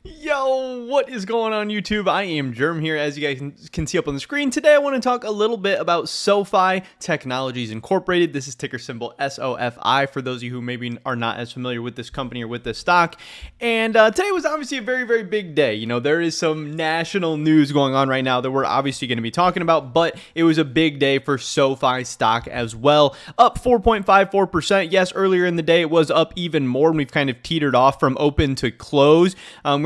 Yo, what is going on YouTube? I am Germ here, as you guys can see up on the screen. Today I want to talk a little bit about Sofi Technologies Incorporated. This is ticker symbol SOFI for those of you who maybe are not as familiar with this company or with this stock. And today was obviously a very, very big day. You know, there is some national news going on right now that we're obviously going to be talking about, but it was a big day for Sofi stock as well. Up 4.54%. Yes, earlier in the day it was up even more, and we've kind of teetered off from open to close.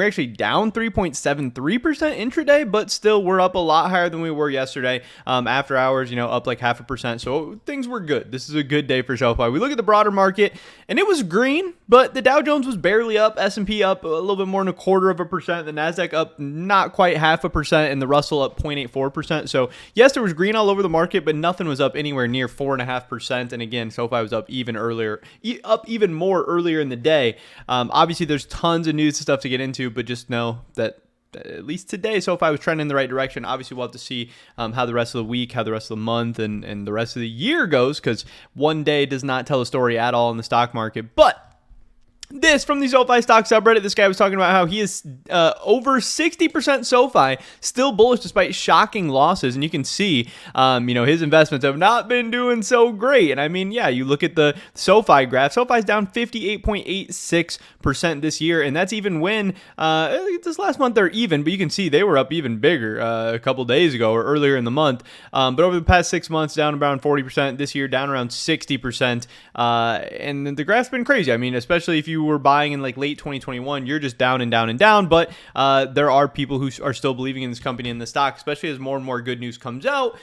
We're actually down 3.73% intraday, but still we're up a lot higher than we were yesterday. After hours, you know, up like 0.5%. So things were good. This is a good day for Sofi. We look at the broader market and it was green, but the Dow Jones was barely up. S&P up a little bit more than 0.25%. The Nasdaq up not quite 0.5%, and the Russell up 0.84%. So yes, there was green all over the market, but nothing was up anywhere near 4.5%. And again, Sofi was up even earlier, up even more earlier in the day. Obviously, there's tons of news and stuff to get into, but just know that at least today, Sofi was trending in the right direction. Obviously, we'll have to see how the rest of the week, how the rest of the month, and the rest of the year goes, because one day does not tell a story at all in the stock market. But this from the Sofi stock subreddit, this guy was talking about how he is over 60% Sofi, still bullish despite shocking losses. And you can see, his investments have not been doing so great. And I mean, yeah, you look at the Sofi graph, Sofi's down 58.86% this year. And that's even when this last month they're even, but you can see they were up even bigger a couple days ago or earlier in the month. But over the past 6 months, down around 40%. This year, down around 60%. And the graph's been crazy. I mean, especially if you were buying in like late 2021, you're just down and down and down. But there are people who are still believing in this company and the stock, especially as more and more good news comes out.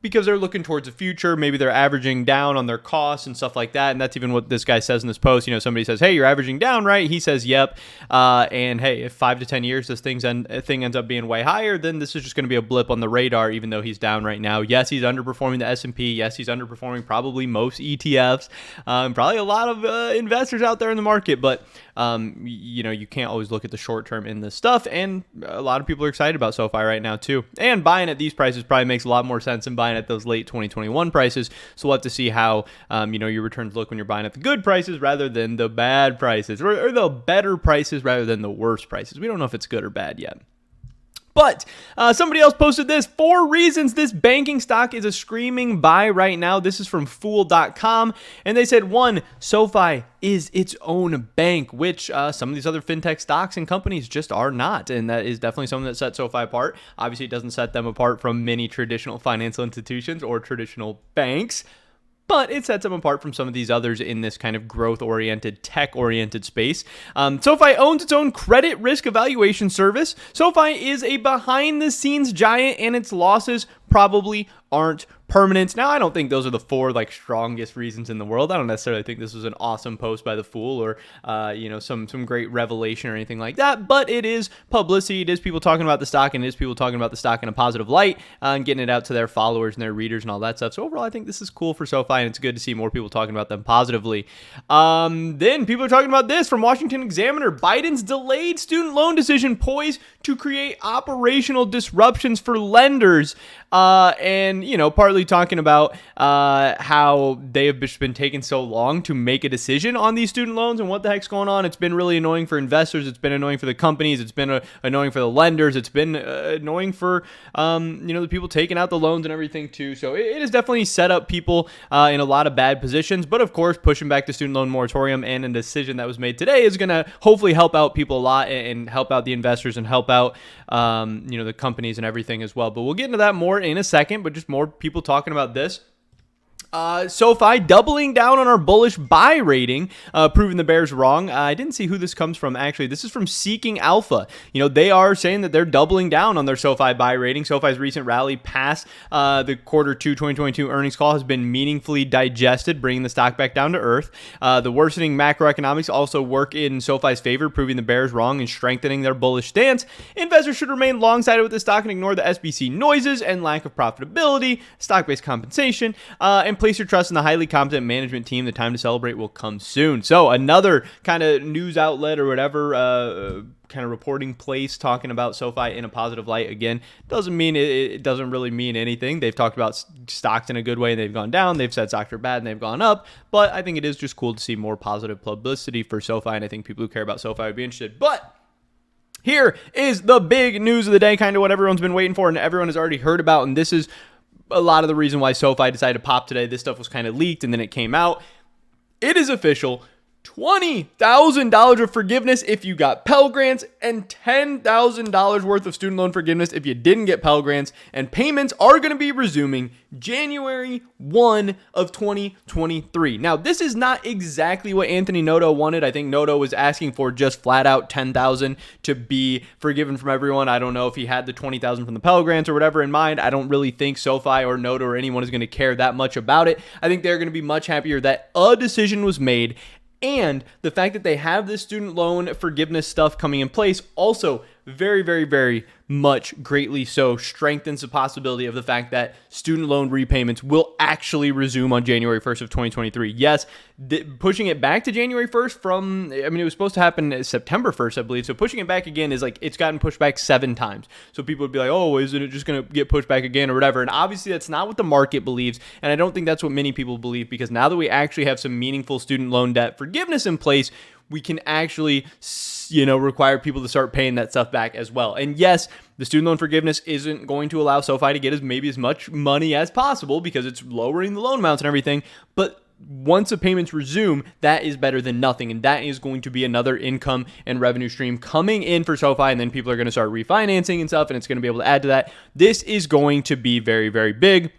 Because they're looking towards the future. Maybe they're averaging down on their costs and stuff like that. And that's even what this guy says in this post. You know, somebody says, hey, you're averaging down, right? He says, yep. And hey, if 5 to 10 years this thing ends up being way higher, then this is just going to be a blip on the radar, even though he's down right now. Yes, he's underperforming the S&P. Yes, he's underperforming probably most ETFs. Probably a lot of investors out there in the market. But, you can't always look at the short term in this stuff. And a lot of people are excited about Sofi right now, too. And buying at these prices probably makes a lot more sense than buying at those late 2021 prices. So we'll have to see how your returns look when you're buying at the good prices rather than the bad prices, or the better prices rather than the worst prices. We don't know if it's good or bad yet. But somebody else posted this: 4 reasons this banking stock is a screaming buy right now. This is from Fool.com. And they said, 1, Sofi is its own bank, which some of these other fintech stocks and companies just are not. And that is definitely something that sets Sofi apart. Obviously, it doesn't set them apart from many traditional financial institutions or traditional banks, but it sets them apart from some of these others in this kind of growth-oriented, tech-oriented space. Sofi owns its own credit risk evaluation service. Sofi is a behind-the-scenes giant, and its losses probably aren't permanent. Now, I don't think those are the 4 strongest reasons in the world. I don't necessarily think this was an awesome post by the Fool or some great revelation or anything like that, but it is publicity. It is people talking about the stock, and it is people talking about the stock in a positive light and getting it out to their followers and their readers and all that stuff. So overall, I think this is cool for Sofi, and it's good to see more people talking about them positively. Then people are talking about this from Washington Examiner: Biden's delayed student loan decision poised to create operational disruptions for lenders. And partly talking about how they have just been taking so long to make a decision on these student loans and what the heck's going on. It's been really annoying for investors. It's been annoying for the companies. It's been annoying for the lenders. It's been annoying for the people taking out the loans and everything too. So it has definitely set up people in a lot of bad positions. But of course, pushing back the student loan moratorium and a decision that was made today is going to hopefully help out people a lot and help out the investors and help out the companies and everything as well. But we'll get into that more in a second. But just more people talking about this. Sofi doubling down on our bullish buy rating, proving the bears wrong. I didn't see who this comes from, actually. This is from Seeking Alpha. They are saying that they're doubling down on their Sofi buy rating. Sofi's recent rally past the Q2 2022 earnings call has been meaningfully digested, bringing the stock back down to earth. The worsening macroeconomics also work in Sofi's favor, proving the bears wrong and strengthening their bullish stance. Investors should remain long-sided with the stock and ignore the SBC noises and lack of profitability, stock-based compensation, and place your trust in the highly competent management team. The time to celebrate will come soon. So another kind of news outlet or whatever kind of reporting place talking about Sofi in a positive light. Again, doesn't mean it doesn't really mean anything. They've talked about stocks in a good way and they've gone down. They've said stocks are bad and they've gone up. But I think it is just cool to see more positive publicity for Sofi, and I think people who care about Sofi would be interested. But Here is the big news of the day, kind of what everyone's been waiting for and everyone has already heard about. And this is a lot of the reason why SoFi decided to pop today. This stuff was kind of leaked and then it came out. It is official. $20,000 of forgiveness if you got Pell Grants and $10,000 worth of student loan forgiveness if you didn't get Pell Grants. And payments are going to be resuming January 1 of 2023. Now, this is not exactly what Anthony Noto wanted. I think Noto was asking for just flat out $10,000 to be forgiven from everyone. I don't know if he had the $20,000 from the Pell Grants or whatever in mind. I don't really think SoFi or Noto or anyone is going to care that much about it. I think they're going to be much happier that a decision was made. And the fact that they have this student loan forgiveness stuff coming in place also very, very, very much greatly so strengthens the possibility of the fact that student loan repayments will actually resume on January 1st of 2023. Yes, pushing it back to January 1st it was supposed to happen September 1st, I believe. So pushing it back again is like, it's gotten pushed back 7 times. So people would be like, oh, isn't it just going to get pushed back again or whatever? And obviously that's not what the market believes. And I don't think that's what many people believe, because now that we actually have some meaningful student loan debt forgiveness in place, we can actually, require people to start paying that stuff back as well. And yes, the student loan forgiveness isn't going to allow SoFi to get as much money as possible because it's lowering the loan amounts and everything. But once the payments resume, that is better than nothing. And that is going to be another income and revenue stream coming in for SoFi. And then people are going to start refinancing and stuff, and it's going to be able to add to that. This is going to be very, very big.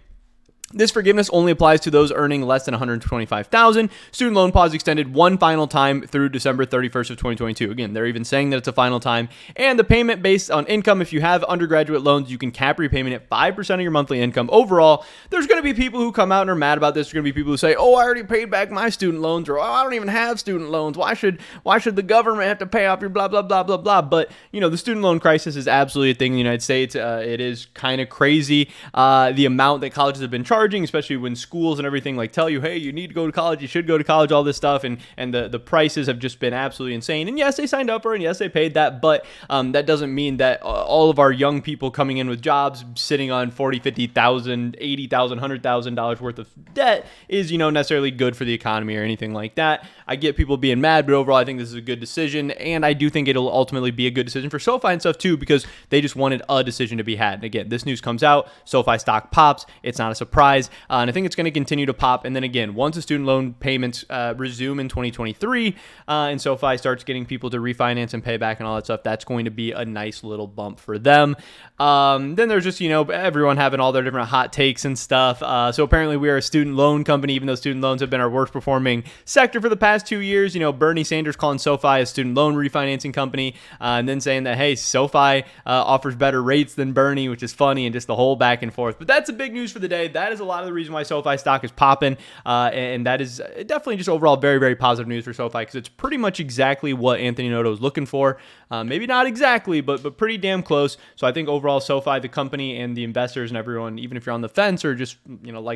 This forgiveness only applies to those earning less than $125,000. Student loan pause extended one final time through December 31st of 2022. Again, they're even saying that it's a final time. And the payment based on income, if you have undergraduate loans, you can cap repayment at 5% of your monthly income. Overall, there's going to be people who come out and are mad about this. There's going to be people who say, oh, I already paid back my student loans, or oh, I don't even have student loans. Why should the government have to pay off your blah, blah, blah, blah, blah? But, the student loan crisis is absolutely a thing in the United States. It is kind of crazy, the amount that colleges have been charging, especially when schools and everything tell you, hey, you need to go to college, you should go to college, all this stuff, and the prices have just been absolutely insane. And yes, they signed up for it, and yes, they paid that, but that doesn't mean that all of our young people coming in with jobs sitting on $40,000, $50,000, $80,000, $100,000 worth of debt is necessarily good for the economy or anything like that. I get people being mad, but overall I think this is a good decision, and I do think it'll ultimately be a good decision for SoFi and stuff too, because they just wanted a decision to be had. And again, this news comes out, SoFi stock pops, it's not a surprise. And I think it's going to continue to pop. And then again, once the student loan payments resume in 2023 and SoFi starts getting people to refinance and pay back and all that stuff, that's going to be a nice little bump for them. Then there's just, everyone having all their different hot takes and stuff. So apparently we are a student loan company, even though student loans have been our worst performing sector for the past 2 years. Bernie Sanders calling SoFi a student loan refinancing company, and then saying that, hey, SoFi offers better rates than Bernie, which is funny, and just the whole back and forth. But that's the big news for the day. That is a lot of the reason why SoFi stock is popping, and that is definitely just overall very, very positive news for SoFi, because it's pretty much exactly what Anthony Noto is looking for. Maybe not exactly, but pretty damn close. So I think overall SoFi, the company, and the investors and everyone, even if you're on the fence or just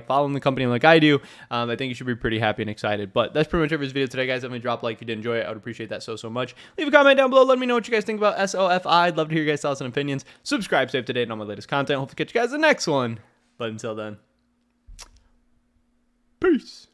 following the company like I do, I think you should be pretty happy and excited. But that's pretty much it for this video today, guys. Definitely drop a like if you did enjoy it. I would appreciate that so much. Leave a comment down below. Let me know what you guys think about SOFI. I'd love to hear your guys' thoughts and opinions. Subscribe, stay up to date on all my latest content. Hope to catch you guys in the next one. But until then, peace.